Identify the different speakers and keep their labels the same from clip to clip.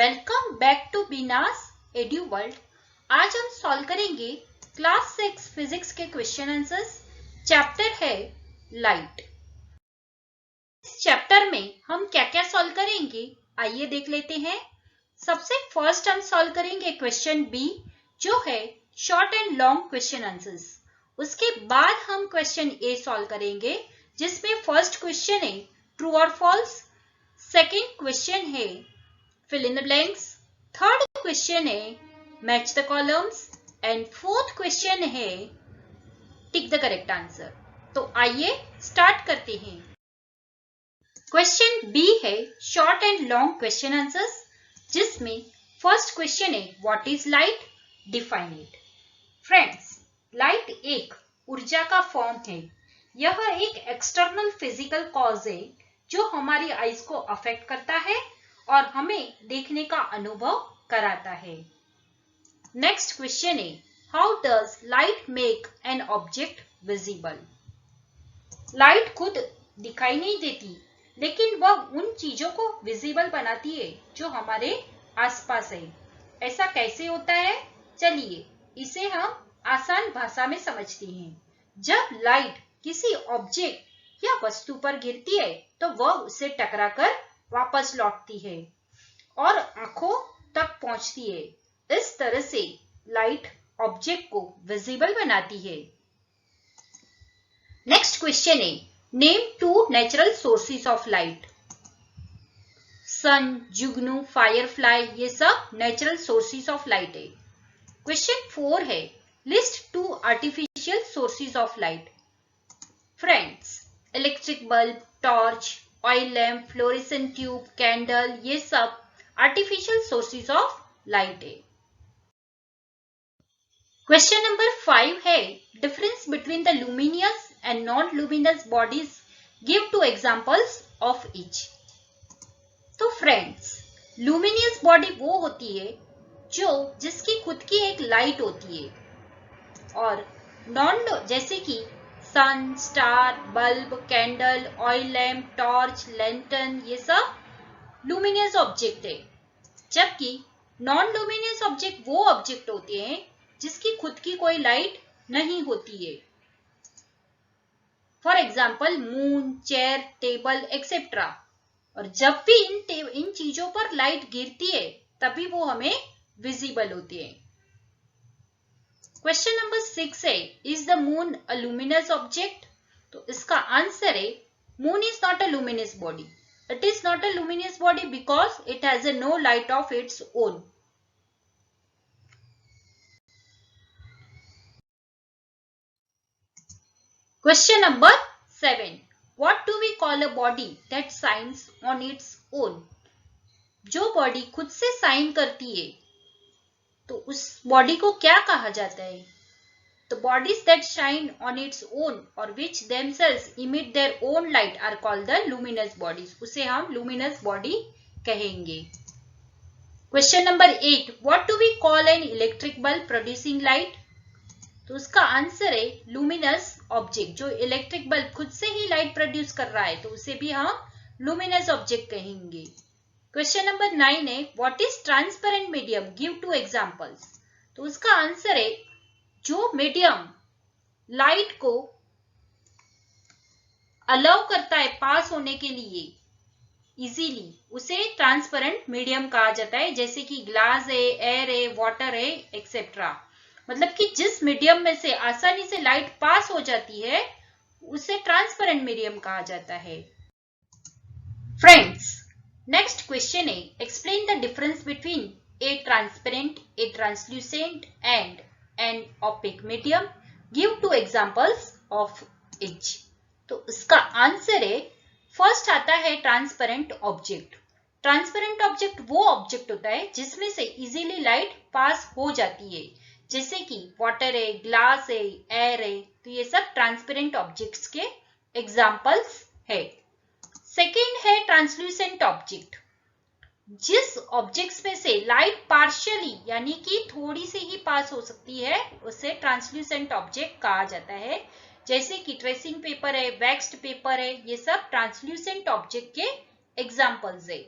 Speaker 1: Welcome back to Beena's edu world. आज हम solve करेंगे क्लास 6 फिजिक्स के क्वेश्चन आंसर्स। चैप्टर है लाइट। इस चैप्टर में हम क्या क्या सॉल्व करेंगे आइए देख लेते हैं। सबसे फर्स्ट हम सॉल्व करेंगे क्वेश्चन बी जो है short and long question answers. उसके बाद हम क्वेश्चन ए सॉल्व करेंगे जिसमें फर्स्ट क्वेश्चन है ट्रू और फॉल्स, सेकेंड क्वेश्चन है fill in the blanks, third question है match the columns and fourth question है टिक द करेक्ट आंसर। तो आइए स्टार्ट करते हैं। क्वेश्चन बी है short and long question answers जिसमें फर्स्ट क्वेश्चन है what is light, define it. Friends, light एक ऊर्जा का फॉर्म है। यह एक एक्सटर्नल फिजिकल कॉज है जो हमारी आईज को अफेक्ट करता है और हमें देखने का अनुभव कराता है। नेक्स्ट क्वेश्चन है how does light make an object visible. Light खुद दिखाई नहीं देती लेकिन वह उन चीजों को विजिबल बनाती है जो हमारे आसपास है। ऐसा कैसे होता है, चलिए इसे हम आसान भाषा में समझते हैं। जब लाइट किसी ऑब्जेक्ट या वस्तु पर गिरती है तो वह उसे टकराकर वापस लौटती है और आंखों तक पहुंचती है। इस तरह से लाइट ऑब्जेक्ट को विजिबल बनाती है। नेक्स्ट क्वेश्चन है name two natural sources of light. Sun, जुगनू, फायरफ्लाई ये सब नेचुरल सोर्सेस ऑफ लाइट है। क्वेश्चन 4 है list two artificial sources of light. Friends, electric bulb, torch, oil lamp, fluorescent tube, candle ये सब आर्टिफिशियल सोर्सेस ऑफ लाइट है। Question number 5 है difference between the luminous and non luminous bodies, give two examples of each. तो friends, luminous body वो होती है जिसकी खुद की एक लाइट होती है और नॉन जैसे कि sun, star, bulb, candle, oil lamp, torch, lantern ये सब लुमिनियस ऑब्जेक्ट है। जबकि नॉन लुमिनियस ऑब्जेक्ट वो ऑब्जेक्ट होते हैं जिसकी खुद की कोई लाइट नहीं होती है। For example moon, chair, table etcetera. और जब भी इन चीजों पर लाइट गिरती है तभी वो हमें विजिबल होती है। क्वेश्चन नंबर 6 है is the moon a luminous object. तो इसका आंसर है moon is not a luminous body. It is not a luminous body because it has a no light of its own. Question number 7 what do we call a body that shines on its own. जो body खुद से shine करती है तो उस body को क्या कहा जाता है। The bodies that shine on its own or which themselves emit their own light are called the luminous bodies. उसे हम luminous body कहेंगे। Question number 8. What do we call an electric bulb producing light? तो उसका answer है luminous object। जो electric bulb खुद से ही light produce कर रहा है तो उसे भी हम luminous object कहेंगे। Question number 9 है What is transparent medium? Give two examples. तो उसका आंसर है जो मीडियम लाइट को अलाउ करता है पास होने के लिए इजीली उसे ट्रांसपेरेंट मीडियम कहा जाता है। जैसे कि ग्लास है, एयर है, वाटर है एक्सेट्रा। मतलब कि जिस मीडियम में से आसानी से लाइट पास हो जाती है उसे ट्रांसपेरेंट मीडियम कहा जाता है। फ्रेंड्स, नेक्स्ट क्वेश्चन है explain the difference between A transparent, A translucent and and opaque medium, give two examples of each। तो इसका आंसर है फर्स्ट आता है ट्रांसपेरेंट ऑब्जेक्ट। ट्रांसपेरेंट ऑब्जेक्ट वो ऑब्जेक्ट होता है जिसमें से इजीली लाइट पास हो जाती है। जैसे कि वाटर है, ग्लास है, एयर है। तो ये सब ट्रांसपेरेंट ऑब्जेक्ट्स के एग्जांपल्स है। सेकेंड है ट्रांसल्यूसेंट ऑब्जेक्ट। जिस ऑब्जेक्ट्स में से लाइट पार्शियली यानी कि थोड़ी सी ही पास हो सकती है उसे ट्रांसल्यूसेंट ऑब्जेक्ट कहा जाता है। जैसे कि ट्रेसिंग पेपर है, वैक्स्ड पेपर है, ये सब ट्रांसल्यूसेंट ऑब्जेक्ट के एग्जांपल्स है।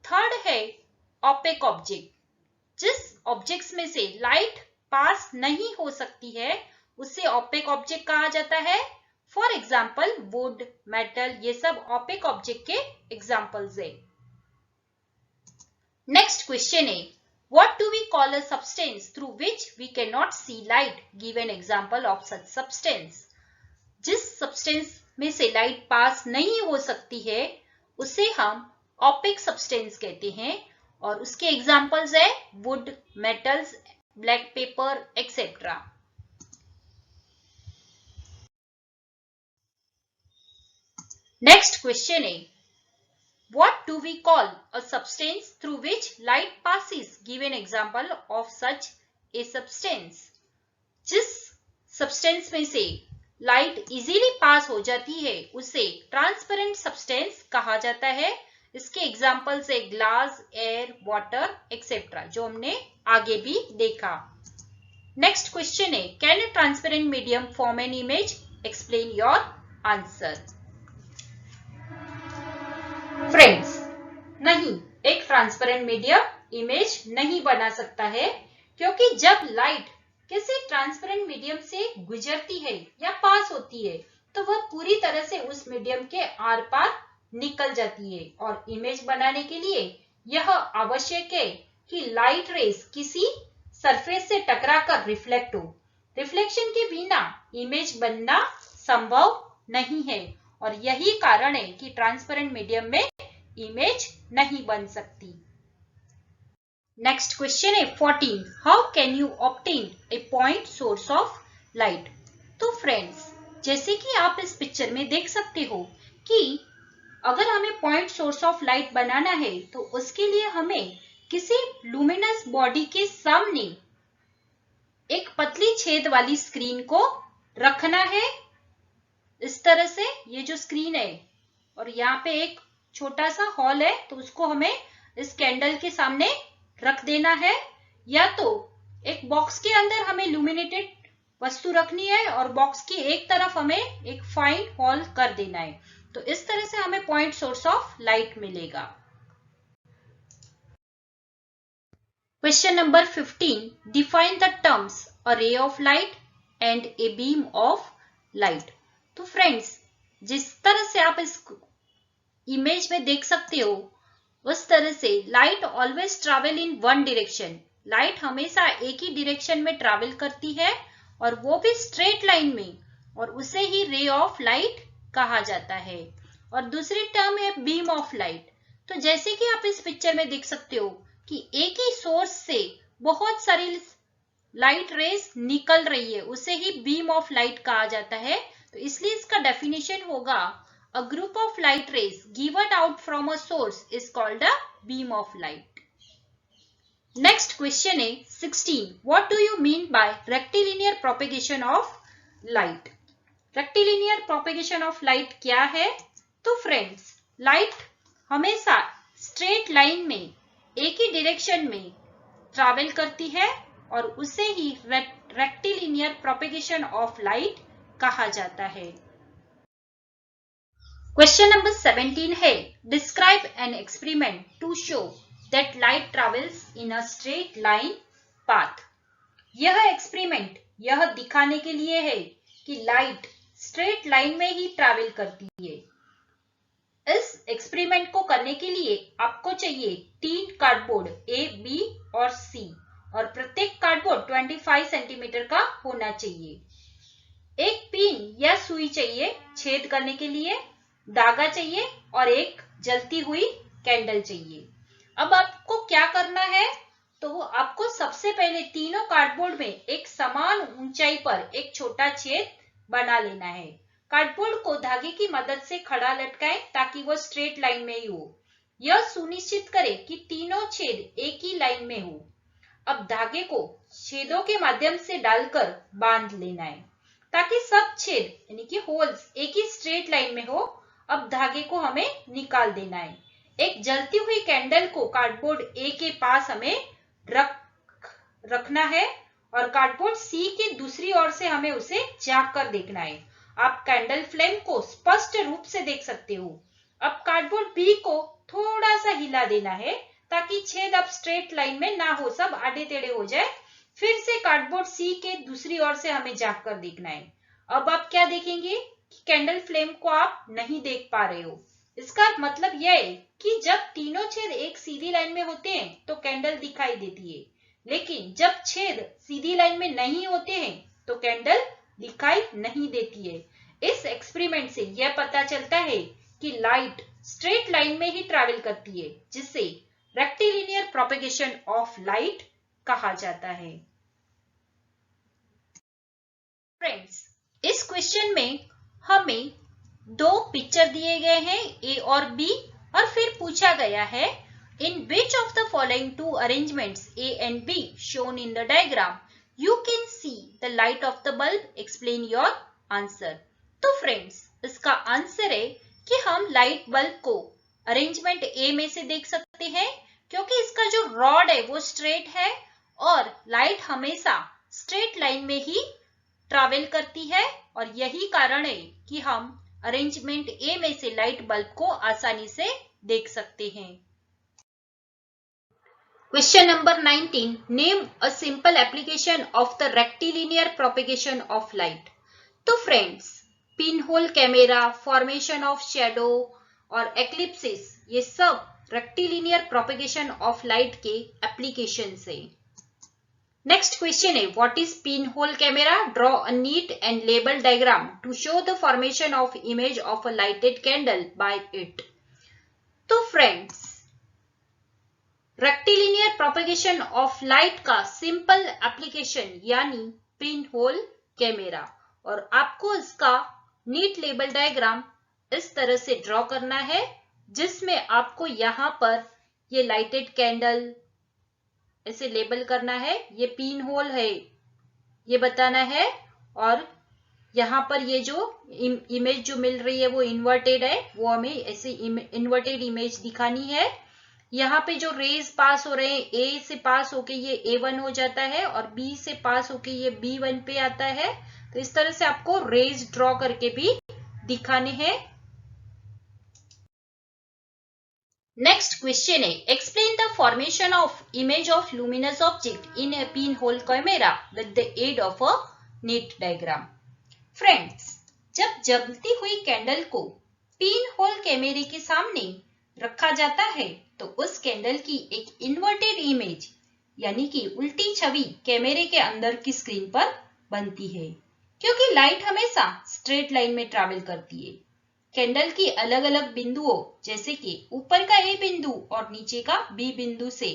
Speaker 1: थर्ड है ऑपेक ऑब्जेक्ट। जिस ऑब्जेक्ट्स में से लाइट पास नहीं हो सकती है उसे ऑपेक ऑब्जेक्ट कहा जाता है। फॉर एग्जाम्पल वुड, मेटल, ये सब ऑपेक ऑब्जेक्ट के एग्जाम्पल्स है। नेक्स्ट क्वेश्चन है, what do we call a substance through which we cannot see light? Give an example of such substance. जिस सब्सटेंस में से लाइट पास नहीं हो सकती है उसे हम ऑपेक सब्सटेंस कहते हैं और उसके एग्जांपल्स है would, metals, black pepper etcetera. Next question है, what do we call a substance through which light passes? Give an example of such a substance. जिस सब्सटेंस में से लाइट इजीली पास हो जाती है उसे ट्रांसपेरेंट सब्सटेंस कहा जाता है। इसके एग्जांपल्स है ग्लास, एयर, वाटर एक्सेट्रा, जो हमने आगे भी देखा। नेक्स्ट क्वेश्चन है, can a transparent medium form an image? Explain your answer. Friends, नहीं, एक ट्रांसपेरेंट मीडियम इमेज नहीं बना सकता है क्योंकि जब लाइट किसी ट्रांसपेरेंट मीडियम से गुजरती है या पास होती है तो वह पूरी तरह से उस मीडियम के आर पार निकल जाती है और इमेज बनाने के लिए यह आवश्यक है कि लाइट रेस किसी सरफेस से टकराकर रिफ्लेक्ट हो। रिफ्लेक्शन के बिना इमेज बनना संभव नहीं है और यही कारण है कि ट्रांसपेरेंट मीडियम में इमेज नहीं बन सकती। नेक्स्ट क्वेश्चन है 14, how can you obtain a point source of light? तो फ्रेंड्स, जैसे कि आप इस पिक्चर में देख सकते हो कि अगर हमें पॉइंट सोर्स ऑफ लाइट बनाना है तो उसके लिए हमें किसी लुमिनस बॉडी के सामने एक पतली छेद वाली स्क्रीन को रखना है। इस तरह से ये जो स्क्रीन है और यहाँ पे एक छोटा सा हॉल है तो उसको हमें इस कैंडल के सामने रख देना है, या तो एक बॉक्स के अंदर हमें लुमिनेटेड वस्तु रखनी है और बॉक्स की एक तरफ हमें एक फाइन हॉल कर देना है। तो इस तरह से हमें पॉइंट सोर्स ऑफ लाइट मिलेगा। Question number 15, define the terms a ray of light and a beam of light. तो फ्रेंड्स, जिस तरह से आप इस इमेज में देख सकते हो उस तरह से light always travel in one direction. Light हमेशा एक ही डायरेक्शन में ट्रैवल करती है और वो भी स्ट्रेट लाइन में, और उसे ही रे ऑफ लाइट कहा जाता है। और दूसरी टर्म है बीम ऑफ लाइट। तो जैसे कि आप इस पिक्चर में देख सकते हो कि एक ही सोर्स से बहुत सारी लाइट रेस निकल रही है, उसे ही बीम ऑफ लाइट कहा जाता है। तो इसलिए इसका डेफिनेशन होगा, a group of light rays given out from a source is called a beam of light. Next question is 16. What do you mean by rectilinear propagation of light? Rectilinear propagation of light क्या है? तो friends, light हमेशा straight line में एक ही direction में travel करती है और उसे ही रेक्टिलिनियर प्रोपेगेशन ऑफ लाइट कहा जाता है। क्वेश्चन नंबर 17 है, describe an experiment to show that light travels in a straight line path. यह एक्सपेरिमेंट यह दिखाने के लिए है कि लाइट स्ट्रेट लाइन में ही ट्रैवल करती है। इस एक्सपेरिमेंट को करने के लिए आपको चाहिए 3 कार्डबोर्ड A, B और C और प्रत्येक कार्डबोर्ड 25 सेंटीमीटर का होना चाहिए। एक पिन या सुई चाहिए छेद करने के लिए, धागा चाहिए और एक जलती हुई कैंडल चाहिए। अब आपको क्या करना है, तो आपको सबसे पहले तीनों कार्डबोर्ड में एक समान ऊंचाई पर एक छोटा छेद बना लेना है। कार्डबोर्ड को धागे की मदद से खड़ा लटकाएं ताकि वो स्ट्रेट लाइन में ही हो। यह सुनिश्चित करें कि तीनों छेद एक ही लाइन में हो। अब धागे को छेदों के माध्यम से डालकर बांध लेना है ताकि सब छेद यानी कि होल्स एक ही स्ट्रेट लाइन में हो। अब धागे को हमें निकाल देना है। एक जलती हुई कैंडल को कार्डबोर्ड A के पास हमें रखना है और कार्डबोर्ड C की दूसरी ओर से हमें उसे झांक कर देखना है। आप कैंडल फ्लेम को स्पष्ट रूप से देख सकते हो। अब कार्डबोर्ड B को थोड़ा सा हिला देना है ताकि छेद अब स्ट्रेट लाइन में ना हो, सब आड़े टेढ़े हो जाए। फिर से कार्डबोर्ड सी के दूसरी ओर से हमें झांक कर देखना है। अब आप क्या देखेंगे कि कैंडल फ्लेम को आप नहीं देख पा रहे हो। इसका मतलब यह है कि जब तीनों छेद एक सीधी लाइन में होते हैं तो कैंडल दिखाई देती है, लेकिन जब छेद सीधी लाइन में नहीं होते हैं तो कैंडल दिखाई नहीं देती है। इस एक्सपेरिमेंट से यह पता चलता है कि लाइट स्ट्रेट लाइन में ही ट्रैवल करती है, जिसे रेक्टिलिनियर प्रोपेगेशन ऑफ लाइट कहा जाता है। फ्रेंड्स, इस क्वेश्चन में हमें दो पिक्चर दिए गए हैं, ए और बी, और फिर पूछा गया है in which of the following two arrangements A and B shown in the diagram you can see the light of the bulb, explain your answer. तो फ्रेंड्स, इसका आंसर है कि हम लाइट बल्ब को अरेंजमेंट ए में से देख सकते हैं, क्योंकि इसका जो रॉड है वो स्ट्रेट है और लाइट हमेशा स्ट्रेट लाइन में ही ट्रैवल करती है, और यही कारण है कि हम अरेंजमेंट ए में से लाइट बल्ब को आसानी से देख सकते हैं। Question number 19, name a simple application of the rectilinear propagation of light. तो friends, pin hole camera, formation of shadow और एक्लिप्सिस, ये सब रेक्टिलिनियर प्रोपेगेशन ऑफ लाइट के एप्लीकेशन है। नेक्स्ट क्वेश्चन है, what is pin hole camera? Draw a neat and label diagram to show the formation of image of a lighted candle by it. तो friends, rectilinear propagation of light का simple application यानी pin hole camera, और आपको इसका NEET label diagram इस तरह से draw करना है, जिसमें आपको यहाँ पर ये लाइटेड कैंडल ऐसे लेबल करना है, ये पिन होल है ये बताना है, और यहाँ पर ये जो इमेज जो मिल रही है वो इन्वर्टेड है, वो हमें ऐसे इन्वर्टेड इमेज दिखानी है। यहाँ पे जो रेज पास हो रहे हैं, ए से पास होके ये A1 हो जाता है और बी से पास होके ये B1 पे आता है। तो इस तरह से आपको रेज ड्रॉ करके भी दिखाने हैं। नेक्स्ट क्वेश्चन है, explain the formation of image of luminous object in a pin hole camera with the aid of a neat diagram. Friends, जब जलती हुई कैंडल को पिन होल कैमरे के सामने रखा जाता है तो उस कैंडल की एक इन्वर्टेड इमेज यानी कि उल्टी छवि कैमरे के अंदर की स्क्रीन पर बनती है, क्योंकि लाइट हमेशा स्ट्रेट लाइन में ट्रैवल करती है। कैंडल की अलग अलग बिंदुओं जैसे कि ऊपर का ए बिंदु और नीचे का बी बिंदु से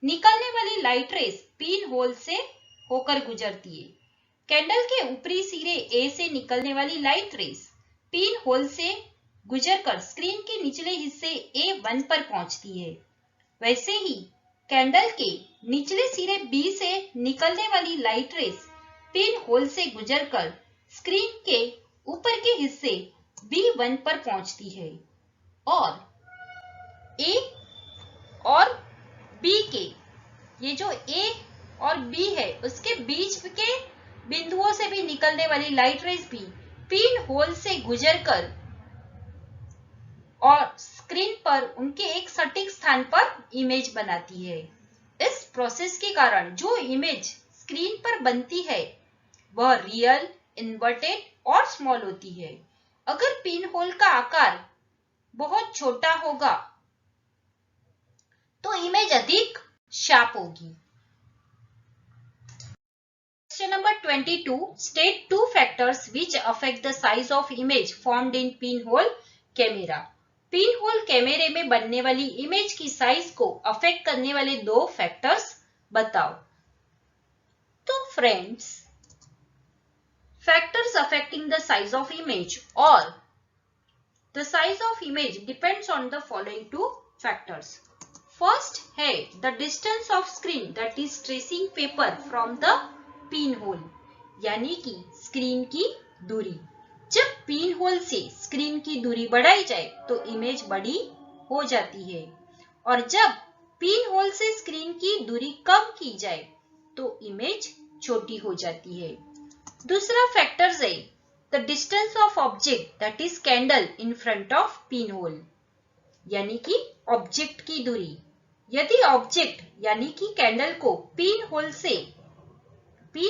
Speaker 1: निकलने वाली लाइट रेस पिन होल से होकर गुजरती है। कैंडल के ऊपरी सिरे ए से निकलने वाली लाइट रेस पिन होल से गुजरकर स्क्रीन के निचले हिस्से A1 पर पहुंचती है। वैसे ही कैंडल के निचले सिरे बी से निकलने वाली लाइट रेस पिन होल से गुजरकर स्क्रीन के ऊपर के हिस्से B1 पर पहुंचती है, और A और B के ये जो A और B है उसके बीच के बिंदुओं से भी निकलने वाली लाइट रेस भी पिन होल से गुजरकर और स्क्रीन पर उनके एक सटीक स्थान पर इमेज बनाती है। इस प्रोसेस के कारण जो इमेज स्क्रीन पर बनती है वह रियल, इन्वर्टेड और स्मॉल होती है। अगर पिन होल का आकार बहुत छोटा होगा तो इमेज अधिक शार्प होगी। Question number 22. State two factors which affect the size of image formed in pinhole camera. Pinhole कैमरे में बनने वाली इमेज की साइज को अफेक्ट करने वाले दो फैक्टर्स बताओ। तो friends, factors affecting the size of image और the size of image depends on the following two factors. First है the distance of screen that is tracing paper from the pin hole, यानी कि screen की दूरी। जब pin hole से screen की दूरी बढ़ाई जाए तो इमेज बड़ी हो जाती है, और जब पिन होल से स्क्रीन की दूरी कम की जाए तो इमेज छोटी हो जाती है। दूसरा फैक्टर है the distance of object that is candle in front of pin hole, यानी कि ऑब्जेक्ट की दूरी यदि ऑब्जेक्ट यानी कि कैंडल को पिन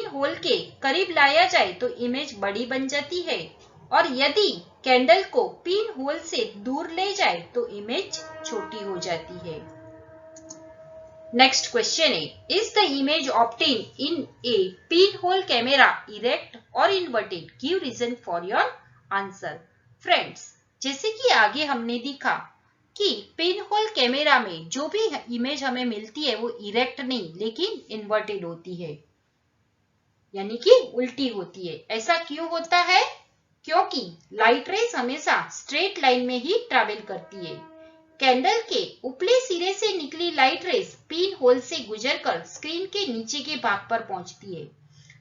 Speaker 1: होल के करीब लाया जाए तो इमेज बड़ी बन जाती है, और यदि कैंडल को पिन होल से दूर ले जाए तो इमेज छोटी हो जाती है। नेक्स्ट क्वेश्चन है, is the image obtain in a pin hole camera erect और inverted? Give reason for your answer. Friends, जैसे कि आगे हमने देखा कि पिन होल कैमेरा में जो भी इमेज हमें मिलती है वो इरेक्ट नहीं लेकिन इन्वर्टेड होती है, यानी कि उल्टी होती है। ऐसा क्यों होता है? क्योंकि लाइट रेज हमेशा स्ट्रेट लाइन में ही ट्रैवल करती है। कैंडल के ऊपरी सिरे से निकली लाइट रेज पिन होल से गुजरकर स्क्रीन के नीचे के भाग पर पहुंचती है।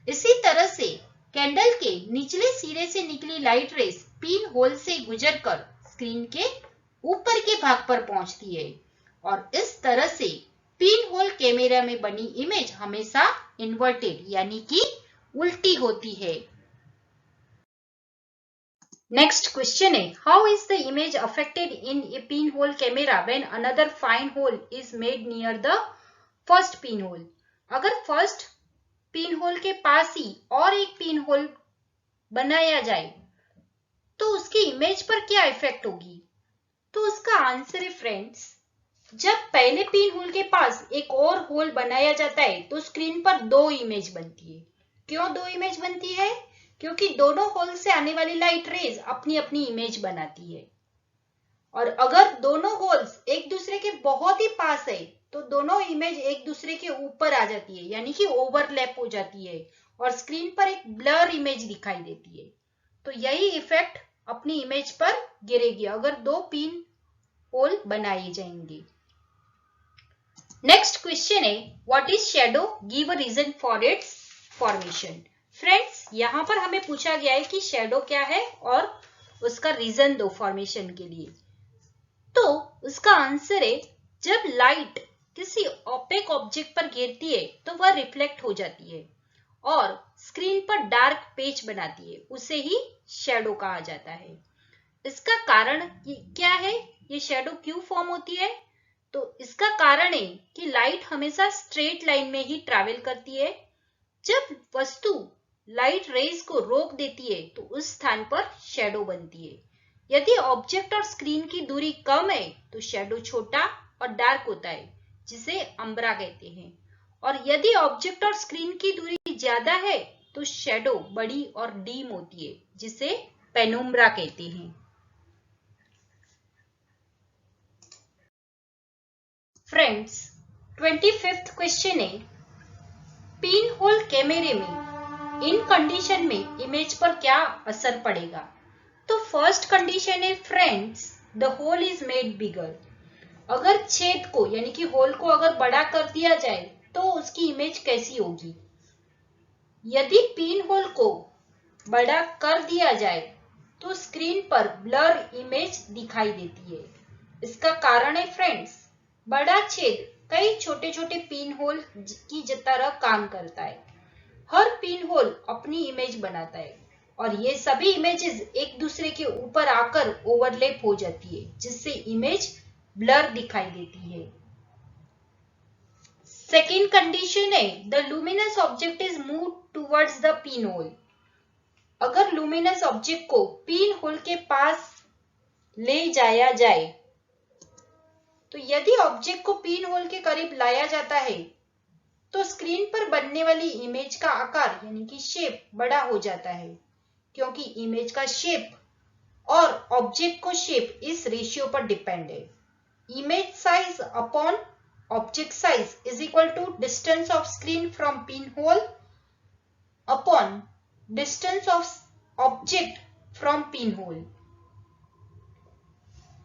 Speaker 1: इसी तरह से कैंडल के निचले सिरे से निकली लाइट रेज पिन होल से गुजरकर स्क्रीन के ऊपर के भाग पर पहुंचती है, और इस तरह से पिन होल कैमरा में बनी इमेज हमेशा इन्वर्टेड यानी कि उल्टी होती है। नेक्स्ट क्वेश्चन है, how is the image affected in a pin hole camera when another fine hole is made near the first pin hole? अगर फर्स्ट पिन होल के पास ही और एक पिन होल बनाया जाए तो उसकी इमेज पर क्या इफेक्ट होगी? तो उसका आंसर है फ्रेंड्स, जब पहले पिन होल के पास एक और होल बनाया जाता है तो स्क्रीन पर दो इमेज बनती है। क्यों दो इमेज बनती है? क्योंकि दोनों होल से आने वाली लाइट रेज अपनी अपनी इमेज बनाती है, और अगर दोनों होल्स एक दूसरे के बहुत ही पास है तो दोनों इमेज एक दूसरे के ऊपर आ जाती है, यानी कि ओवरलैप हो जाती है और स्क्रीन पर एक ब्लर इमेज दिखाई देती है। तो यही इफेक्ट अपनी इमेज पर गिरेगी अगर दो पिन होल बनाए जाएंगे। नेक्स्ट क्वेश्चन है, what is shadow? Give a reason for its formation. Friends, यहाँ पर हमें पूछा गया है कि शैडो क्या है और उसका रीजन दो फॉर्मेशन के लिए। तो उसका आंसर है, जब लाइट किसी ओपेक ऑब्जेक्ट पर गिरती है तो वह रिफ्लेक्ट हो जाती है और स्क्रीन पर डार्क पेच बनाती है, उसे ही शैडो कहा जाता है। इसका कारण क्या है? ये शैडो क्यों फॉर्म होती है? तो इसका कारण है कि लाइट हमेशा स्ट्रेट लाइन में ही ट्रैवल करती है। जब वस्तु लाइट रेज को रोक देती है तो उस स्थान पर शैडो बनती है। यदि ऑब्जेक्ट और स्क्रीन की दूरी कम है तो शैडो छोटा और डार्क होता है, जिसे अम्ब्रा कहते हैं, और यदि ऑब्जेक्ट और स्क्रीन की दूरी ज्यादा है तो शैडो बड़ी और डीम होती है, जिसे पेनुम्ब्रा कहते हैं। फ्रेंड्स, 25th क्वेश्चन है, पिन होल कैमरे में इन कंडीशन में इमेज पर क्या असर पड़ेगा? तो फर्स्ट कंडीशन है friends, the hole is made bigger. अगर छेद को यानी कि होल को अगर बड़ा कर दिया जाए तो उसकी इमेज कैसी होगी? यदि पिन होल को बड़ा कर दिया जाए तो स्क्रीन पर ब्लर इमेज दिखाई देती है। इसका कारण है फ्रेंड्स, बड़ा छेद कई छोटे छोटे पिन होल की तरह काम करता है। हर पिन होल अपनी इमेज बनाता है और ये सभी इमेजेस एक दूसरे के ऊपर आकर ओवरलैप हो जाती है, जिससे इमेज ब्लर दिखाई देती है। सेकेंड कंडीशन है, the luminous object is move towards the pin hole. अगर लुमिनस ऑब्जेक्ट को पिन होल के पास ले जाया जाए तो यदि ऑब्जेक्ट को पिन होल के करीब लाया जाता है तो स्क्रीन पर बनने वाली इमेज का आकार यानी कि शेप बड़ा हो जाता है, क्योंकि इमेज का शेप और ऑब्जेक्ट को शेप इस रेशियो पर डिपेंड है। Image size upon object size is equal to distance of screen from pin hole upon distance of object from pin hole.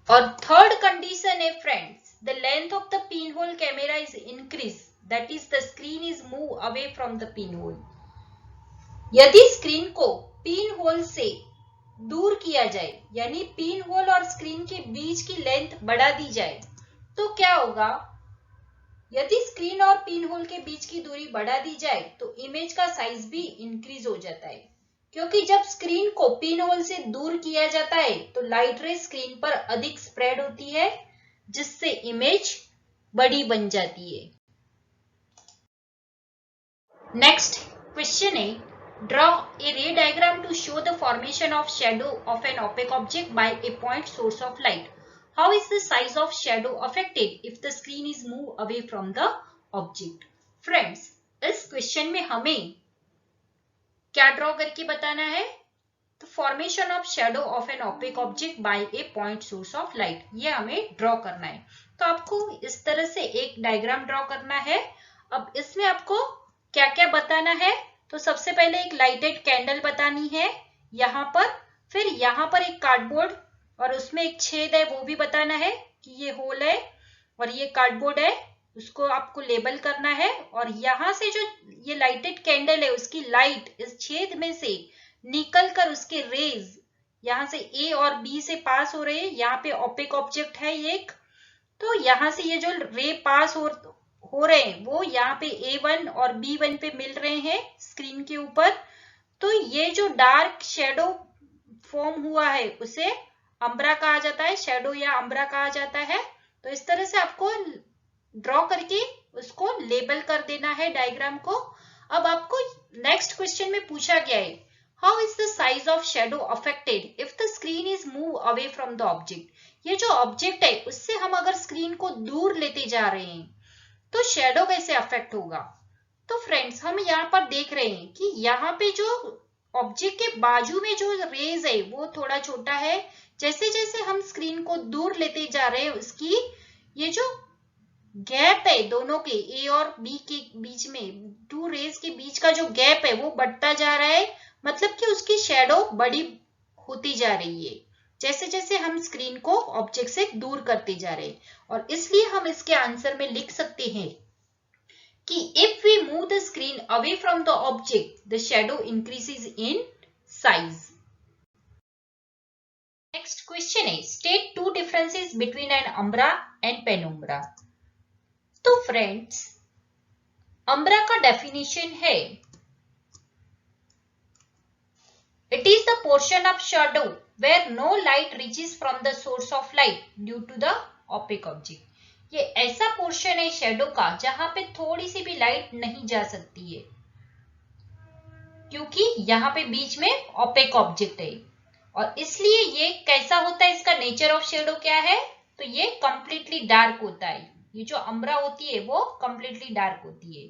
Speaker 1: और थर्ड कंडीशन है friends, the length of the pin hole camera is increase, that is the screen is move away from the pin hole. यदि screen को pin hole से दूर किया जाए यानी pin hole और स्क्रीन के बीच की लेंथ बढ़ा दी जाए तो क्या होगा? यदि स्क्रीन और पिन होल के बीच की दूरी बढ़ा दी जाए तो इमेज का साइज भी इंक्रीज हो जाता है, क्योंकि जब स्क्रीन को पिन होल से दूर किया जाता है तो लाइट रे स्क्रीन पर अधिक स्प्रेड होती है, जिससे इमेज बड़ी बन जाती है। नेक्स्ट क्वेश्चन है, draw a ray diagram to show the formation of shadow of an opaque object by a point source of light. How is the size of shadow affected if the screen is move away from the object. Friends, इस क्वेश्चन में हमें क्या draw करके बताना है? तो formation of shadow of an opaque object by a point source of light, ये हमें ड्रॉ करना है। तो आपको इस तरह से एक डायग्राम ड्रॉ करना है। अब इसमें आपको क्या क्या बताना है? तो सबसे पहले एक लाइटेड कैंडल बतानी है यहाँ पर, फिर यहाँ पर एक कार्डबोर्ड और उसमें एक छेद है वो भी बताना है कि ये होल है और ये कार्डबोर्ड है, उसको आपको लेबल करना है। और यहाँ से जो ये लाइटेड कैंडल है उसकी लाइट इस छेद में से निकल कर उसके रेज यहाँ से ए और बी से पास हो रहे हैं। यहाँ पे ओपेक ऑब्जेक्ट है एक, तो यहाँ से ये जो रे पास हो रहे हैं वो यहाँ पे A1 और B1 पे मिल रहे हैं स्क्रीन के ऊपर। तो ये जो डार्क शेडो फॉर्म हुआ है उसे अम्ब्रा कहा जाता है, शेडो या अम्ब्रा कहा जाता है। तो इस तरह से आपको ड्रॉ करके उसको लेबल कर देना है डायग्राम को। अब आपको नेक्स्ट क्वेश्चन में पूछा गया है, how is the size of shadow affected if the screen is move away from the object. ये जो ऑब्जेक्ट है उससे हम अगर स्क्रीन को दूर लेते जा रहे हैं तो शेडो कैसे अफेक्ट होगा। तो फ्रेंड्स, हम यहाँ पर देख रहे हैं कि यहाँ पे जो ऑब्जेक्ट के बाजू में जो रेज है वो थोड़ा छोटा है। जैसे जैसे हम स्क्रीन को दूर लेते जा रहे हैं उसकी ये जो गैप है दोनों के ए और बी के बीच में, टू रेज के बीच का जो गैप है वो बढ़ता जा रहा है, मतलब कि उसकी शेडो बड़ी होती जा रही है जैसे जैसे हम स्क्रीन को ऑब्जेक्ट से दूर करते जा रहे हैं। और इसलिए हम इसके आंसर में लिख सकते हैं कि if we move the screen away from the object the shadow increases in size. Next question है, state two differences between an umbra and penumbra. तो फ्रेंड्स, अम्ब्रा का डेफिनेशन है, it is the portion of shadow where no light reaches from the source of light due to the opaque object। ये ऐसा portion है shadow का जहां पे थोड़ी सी भी लाइट नहीं जा सकती है क्योंकि यहाँ पे बीच में ओपेक ऑब्जेक्ट है। और इसलिए ये कैसा होता है, इसका नेचर ऑफ शेडो क्या है, तो ये कंप्लीटली डार्क होता है। ये जो अम्ब्रा होती है वो कंप्लीटली डार्क होती है,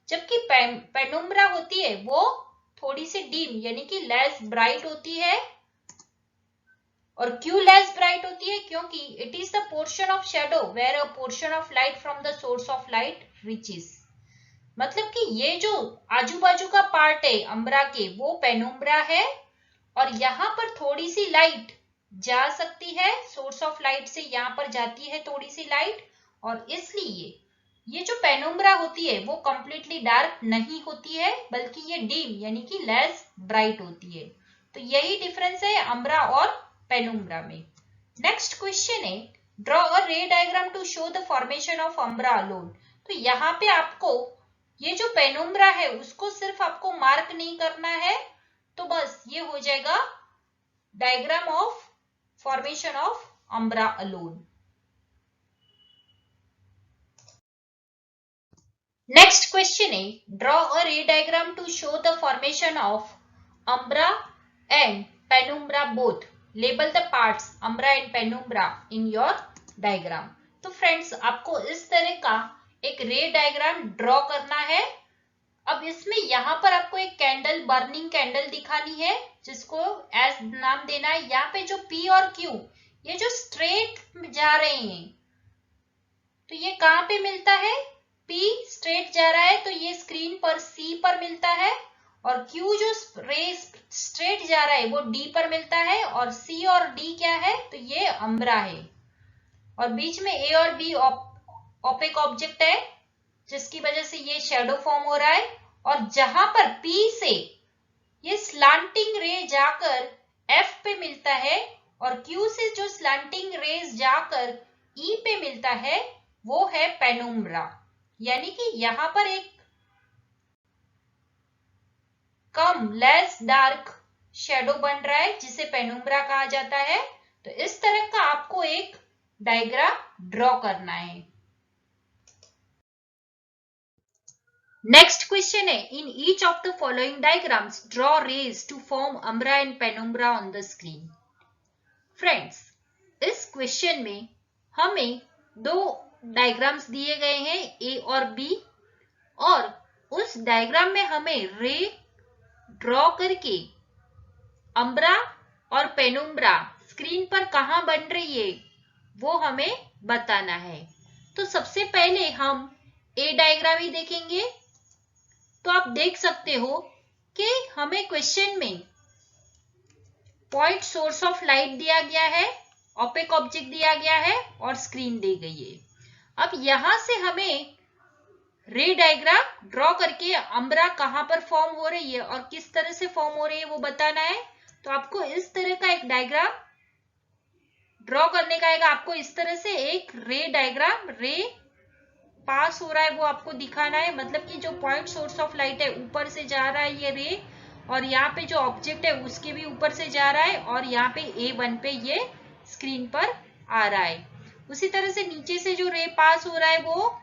Speaker 1: जबकि पेनुम्ब्रा होती है वो थोड़ी सी डीम यानी कि लेस ब्राइट होती है। और क्यों लेस ब्राइट होती है, क्योंकि it is the portion of shadow where a portion of light from the source of light reaches. मतलब कि ये जो आजू बाजू का पार्ट है अम्ब्रा के वो पेनुम्ब्रा है और यहाँ पर थोड़ी सी लाइट जा सकती है, सोर्स ऑफ लाइट से यहाँ पर जाती है थोड़ी सी लाइट, और इसलिए ये जो पेनुम्ब्रा होती है वो कंप्लीटली डार्क नहीं होती है बल्कि ये डीम यानी कि लेस ब्राइट होती है। तो यही डिफरेंस है अम्ब्रा और पेनुम्ब्रा में। नेक्स्ट क्वेश्चन है, draw a ray diagram to show the formation of umbra alone. तो यहाँ पे आपको ये जो पेनुम्ब्रा है उसको सिर्फ आपको मार्क नहीं करना है, तो बस ये हो जाएगा diagram of formation of umbra alone. Next question है, draw a ray diagram to show the formation of umbra and penumbra both, label the parts umbra and penumbra in your diagram. तो फ्रेंड्स, आपको इस तरह का एक रे diagram draw करना है। अब इसमें यहाँ पर आपको एक कैंडल, बर्निंग कैंडल दिखानी है जिसको एस नाम देना है। यहाँ पे जो P और Q ये जो स्ट्रेट जा रहे हैं, तो ये कहाँ पे मिलता है, P स्ट्रेट जा रहा है तो ये स्क्रीन पर C पर मिलता है, और Q जो रे स्ट्रेट जा रहा है वो D पर मिलता है, और C और D क्या है, तो ये अम्ब्रा है। और बीच में A और B ओपेक ऑब्जेक्ट है जिसकी वजह से ये शेडो फॉर्म हो रहा है। और जहां पर P से ये स्लांटिंग रे जाकर F पे मिलता है और Q से जो स्लांटिंग रेज जाकर E पे मिलता है वो है पेनुम्ब्रा। यानी कि यहाँ पर एक कम लेस डार्क शेडो बन रहा है जिसे पेनुम्ब्रा कहा जाता है। तो इस तरह का आपको एक डायग्राम ड्रॉ करना है। नेक्स्ट क्वेश्चन है, in each of the following diagrams draw rays to form umbra and penumbra on the screen. Friends, इस क्वेश्चन में हमें दो डायग्राम्स दिए गए हैं, ए और बी, और उस डायग्राम में हमें रे ड्रॉ करके अम्ब्रा और पेनुम्ब्रा स्क्रीन पर कहां बन रही है वो हमें बताना है। तो सबसे पहले हम ए डायग्राम ही देखेंगे। तो आप देख सकते हो कि हमें क्वेश्चन में पॉइंट सोर्स ऑफ लाइट दिया गया है, ओपेक ऑब्जेक्ट दिया गया है और स्क्रीन दी गई है। अब यहां से हमें रे डायग्राम ड्रॉ करके अम्ब्रा कहां पर फॉर्म हो रही है और किस तरह से फॉर्म हो रही है वो बताना है। तो आपको इस तरह का एक डायग्राम ड्रॉ करने का आएगा। आपको इस तरह से एक रे डायग्राम, रे पास हो रहा है वो आपको दिखाना है, मतलब कि जो पॉइंट सोर्स ऑफ लाइट है ऊपर से जा रहा है ये रे, और यहाँ पे जो ऑब्जेक्ट है उसके भी ऊपर से जा रहा है, और यहाँ पे A1 पे ये स्क्रीन पर आ रहा है। उसी तरह से नीचे से जो रे पास हो रहा है वो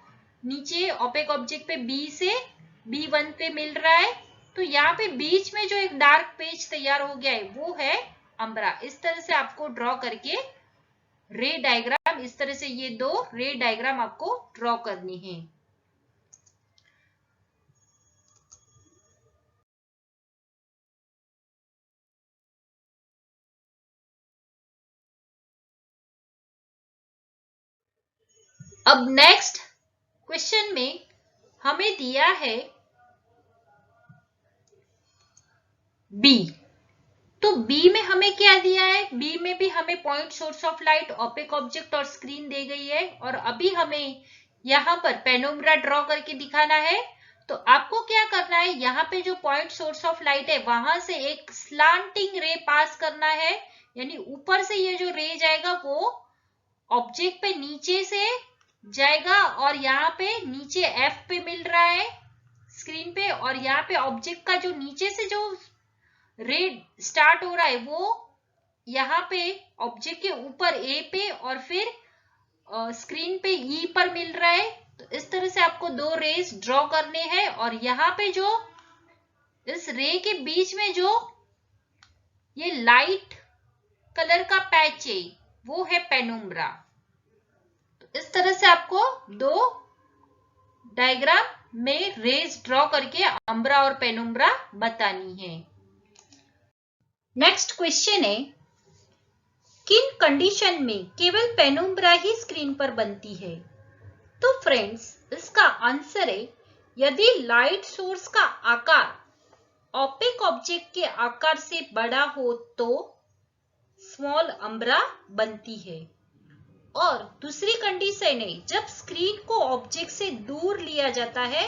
Speaker 1: नीचे ओपेक ऑब्जेक्ट पे B से B1 पे मिल रहा है। तो यहाँ पे बीच में जो एक डार्क पेज तैयार हो गया है वो है अम्ब्रा। इस तरह से आपको ड्रॉ करके रे डायग्राम, इस तरह से ये दो रे डायग्राम आपको ड्रॉ करनी है। अब नेक्स्ट क्वेश्चन में हमें दिया है बी। तो बी में हमें क्या दिया है, बी में भी हमें point source of light, opaque object और स्क्रीन दी गई है, और अभी हमें यहाँ पर पेनुम्ब्रा ड्रॉ करके दिखाना है। तो आपको क्या करना है, यहाँ पे जो पॉइंट सोर्स ऑफ लाइट है वहां से एक स्लांटिंग रे पास करना है, यानी ऊपर से ये जो रे जाएगा वो ऑब्जेक्ट पे नीचे से जाएगा, और यहाँ पे नीचे F पे मिल रहा है स्क्रीन पे, और यहाँ पे ऑब्जेक्ट का जो नीचे से जो रे स्टार्ट हो रहा है वो यहाँ पे ऑब्जेक्ट के ऊपर A पे और फिर स्क्रीन पे E पर मिल रहा है। तो इस तरह से आपको दो रेज ड्रॉ करने हैं, और यहाँ पे जो इस रे के बीच में जो ये लाइट कलर का पैच है वो है पेनुम्ब्रा। तो इस तरह से आपको दो डायग्राम में रेज ड्रॉ करके अम्ब्रा और पेनुम्ब्रा बतानी है। नेक्स्ट क्वेश्चन है, किन कंडीशन में केवल पेनुम्ब्रा ही स्क्रीन पर बनती है। तो फ्रेंड्स, इसका आंसर है, यदि लाइट सोर्स का आकार ओपेक ऑब्जेक्ट के आकार से बड़ा हो तो स्मॉल अम्ब्रा बनती है, और दूसरी कंडीशन है, जब स्क्रीन को ऑब्जेक्ट से दूर लिया जाता है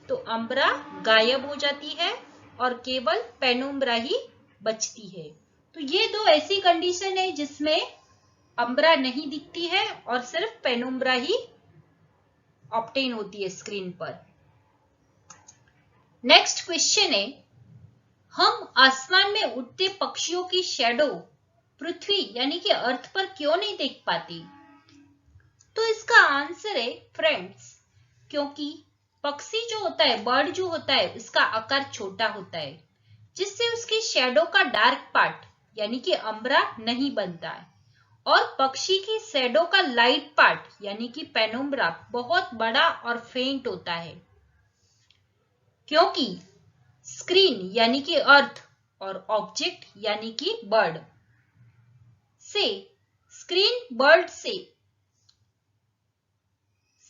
Speaker 1: तो अम्ब्रा गायब हो जाती है और केवल पेनुम्ब्रा ही बचती है। तो ये दो ऐसी कंडीशन है जिसमें अम्ब्रा नहीं दिखती है और सिर्फ पेनुम्ब्रा ही ऑब्टेन होती है स्क्रीन पर। नेक्स्ट क्वेश्चन है, हम आसमान में उड़ते पक्षियों की शैडो पृथ्वी यानी कि अर्थ पर क्यों नहीं देख पाते। तो इसका आंसर है फ्रेंड्स, क्योंकि पक्षी जो होता है, बर्ड जो होता है, उसका आकार छोटा होता है, जिससे उसकी शैडो का डार्क पार्ट यानी कि अम्ब्रा नहीं बनता है, और पक्षी की शैडो का लाइट पार्ट यानी कि पेनुम्ब्रा बहुत बड़ा और फेंट होता है, क्योंकि स्क्रीन यानी कि अर्थ और ऑब्जेक्ट यानी कि बर्ड से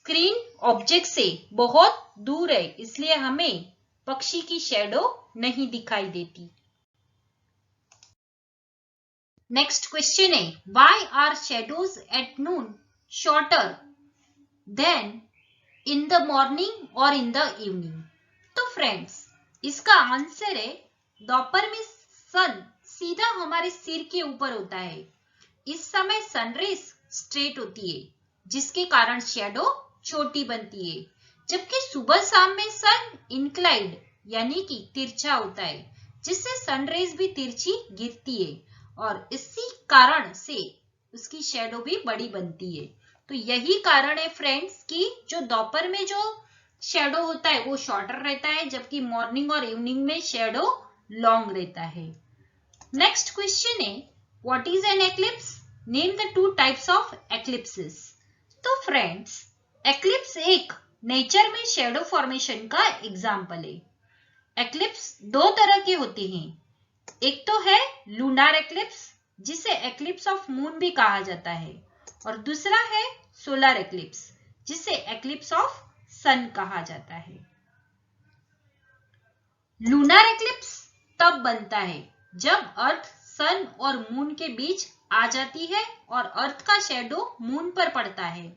Speaker 1: स्क्रीन ऑब्जेक्ट से बहुत दूर है, इसलिए हमें पक्षी की शैडो नहीं दिखाई देती। नेक्स्ट क्वेश्चन है, why are shadows at noon shorter than in the morning और इन द इवनिंग। तो फ्रेंड्स, इसका आंसर है, दोपहर में सन सीधा हमारे सिर के ऊपर होता है, इस समय सनरेज स्ट्रेट होती है जिसके कारण शैडो छोटी बनती है, जबकि सुबह शाम में सन इंक्लाइंड यानी कि तिरछा होता है, जिससे सनरेज भी तिरछी गिरती है, और इसी कारण से उसकी शैडो भी बड़ी बनती है। तो यही कारण है फ्रेंड्स कि जो दोपहर में जो शेडो होता है वो शॉर्टर रहता है, जबकि मॉर्निंग और इवनिंग में शेडो लॉन्ग रहता है। नेक्स्ट क्वेश्चन है what is an eclipse? Name the two types of eclipses. तो फ्रेंड्स, एक्लिप्स एक नेचर में शेडो फॉर्मेशन का एग्जाम्पल है। एक्लिप्स दो तरह के होते हैं, एक तो है लूनार एक्लिप्स जिसे एक्लिप्स ऑफ मून भी कहा जाता है, और दूसरा है सोलर एक्लिप्स जिसे एक्लिप्स ऑफ सन कहा जाता है। लूनार एक्लिप्स तब बनता है जब अर्थ सन और मून के बीच आ जाती है और अर्थ का शेडो मून पर पड़ता है।